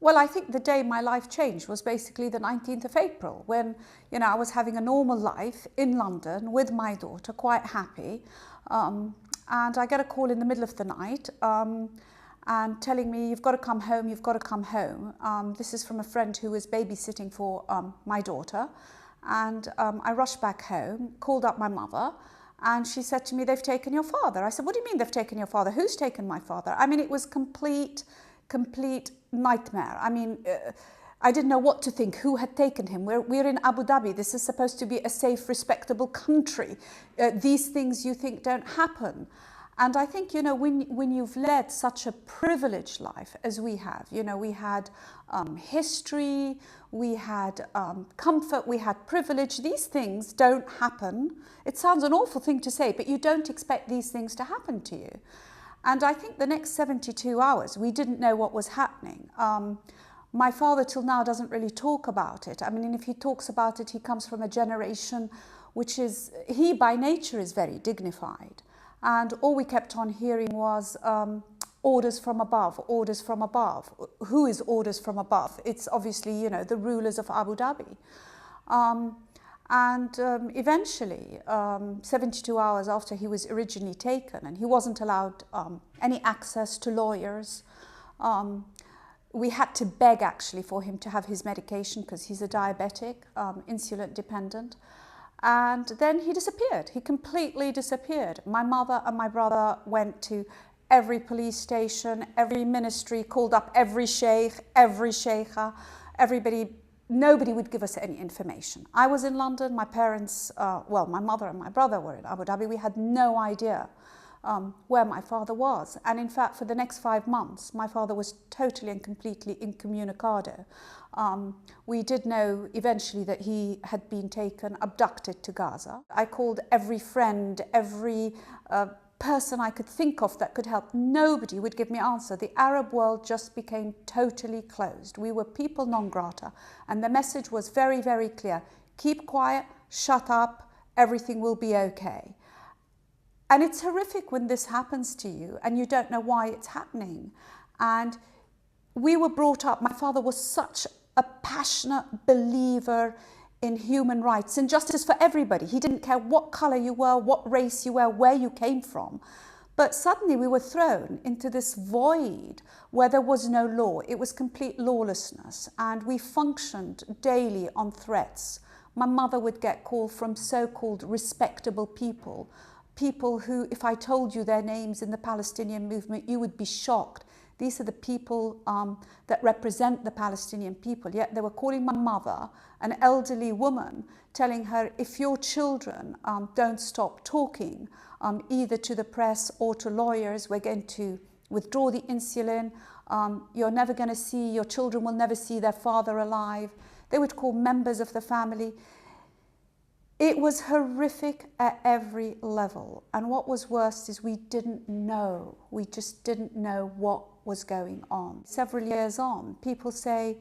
Well, I think the day my life changed was basically the 19th of April when, I was having a normal life in London with my daughter, quite happy. And I get a call in the middle of the night and telling me, you've got to come home, you've got to come home. This is from a friend who was babysitting for my daughter. And I rushed back home, called up my mother, and she said to me, they've taken your father. I said, what do you mean they've taken your father? Who's taken my father? I mean, it was complete nightmare. I mean, I didn't know what to think, who had taken him. We're in Abu Dhabi. This is supposed to be a safe, respectable country. These things you think don't happen. And I think, when you've led such a privileged life as we have, we had history, we had comfort, we had privilege. These things don't happen. It sounds an awful thing to say, but you don't expect these things to happen to you. And I think the next 72 hours, we didn't know what was happening. My father till now doesn't really talk about it. I mean, and if he talks about it, he comes from a generation which is, he by nature is very dignified. And all we kept on hearing was orders from above, orders from above. Who is orders from above? It's obviously, the rulers of Abu Dhabi. Eventually, 72 hours after he was originally taken, and he wasn't allowed any access to lawyers, we had to beg actually for him to have his medication because he's a diabetic, insulin dependent. And then he disappeared. He completely disappeared. My mother and my brother went to every police station, every ministry, called up every sheikh, every sheikha, everybody. Nobody would give us any information. I was in London, my parents, my mother and my brother were in Abu Dhabi. We had no idea where my father was. And in fact, for the next 5 months, my father was totally and completely incommunicado. We did know eventually that he had been taken, abducted to Gaza. I called every friend, every person I could think of that could help. Nobody would give me an answer. The Arab world just became totally closed. We were people non grata. And the message was very, very clear. Keep quiet, shut up, everything will be okay. And it's horrific when this happens to you and you don't know why it's happening. And we were brought up, my father was such a passionate believer in human rights and justice for everybody. He didn't care what colour you were, what race you were, where you came from. But suddenly we were thrown into this void where there was no law. It was complete lawlessness, and we functioned daily on threats. My mother would get calls from so-called respectable people who, if I told you their names in the Palestinian movement, you would be shocked. These are the people that represent the Palestinian people. Yet they were calling my mother, an elderly woman, telling her, if your children don't stop talking, either to the press or to lawyers, we're going to withdraw the insulin. You're never going to see, your children will never see their father alive. They would call members of the family. It was horrific at every level. And what was worse is we didn't know. We just didn't know what was going on. Several years on, people say,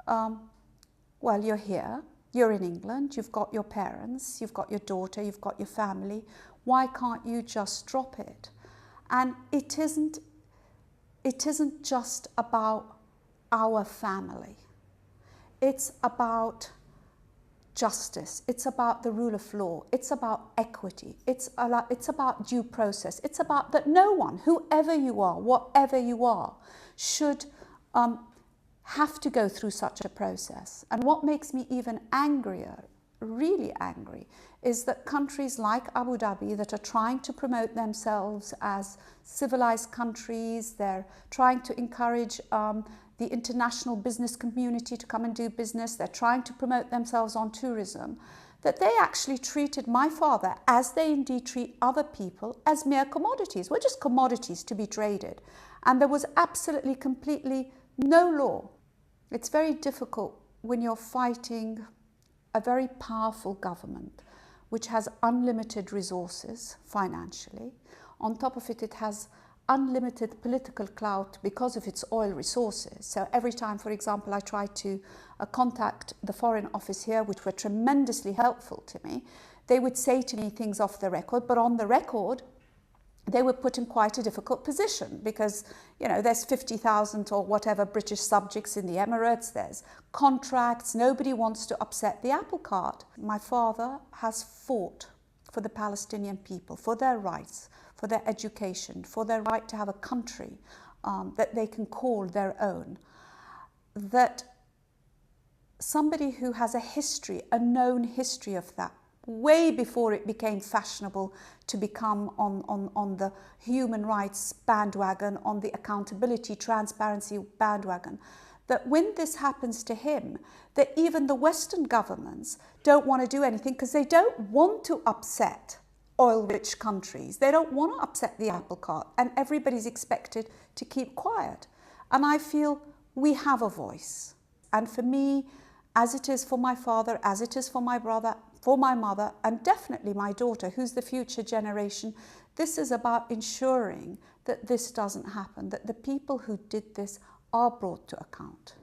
well, you're here, you're in England, you've got your parents, you've got your daughter, you've got your family. Why can't you just drop it? And it isn't just about our family. It's about justice, it's about the rule of law, it's about equity, it's about due process, it's about that no one, whoever you are, whatever you are, should have to go through such a process. And what makes me even angrier, really angry, is that countries like Abu Dhabi that are trying to promote themselves as civilized countries, they're trying to encourage the international business community to come and do business. They're trying to promote themselves on tourism, that they actually treated my father, as they indeed treat other people, as mere commodities. We're just commodities to be traded. And there was absolutely, completely no law. It's very difficult when you're fighting a very powerful government, which has unlimited resources financially. On top of it, it has unlimited political clout because of its oil resources. So every time, for example, I tried to contact the Foreign Office here, which were tremendously helpful to me, they would say to me things off the record, but on the record, they were put in quite a difficult position because, you know, there's 50,000 or whatever British subjects in the Emirates, there's contracts, nobody wants to upset the apple cart. My father has fought for the Palestinian people, for their rights, for their education, for their right to have a country that they can call their own. That somebody who has a history, a known history of that, way before it became fashionable to become on the human rights bandwagon, on the accountability, transparency bandwagon, that when this happens to him, that even the Western governments don't want to do anything because they don't want to upset oil-rich countries. They don't want to upset the apple cart, and everybody's expected to keep quiet. And I feel we have a voice. And for me, as it is for my father, as it is for my brother, for my mother, and definitely my daughter, who's the future generation, this is about ensuring that this doesn't happen, that the people who did this are brought to account.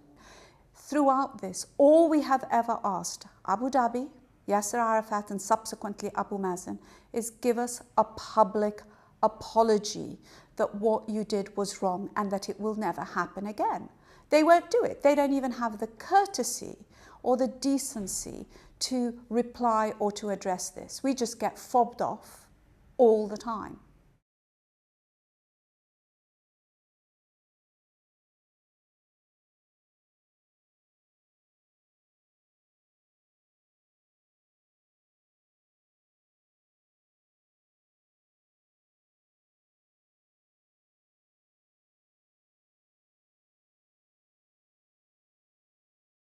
Throughout this, all we have ever asked Abu Dhabi, Yasser Arafat, and subsequently Abu Mazen, is give us a public apology that what you did was wrong and that it will never happen again. They won't do it. They don't even have the courtesy or the decency to reply or to address this. We just get fobbed off all the time.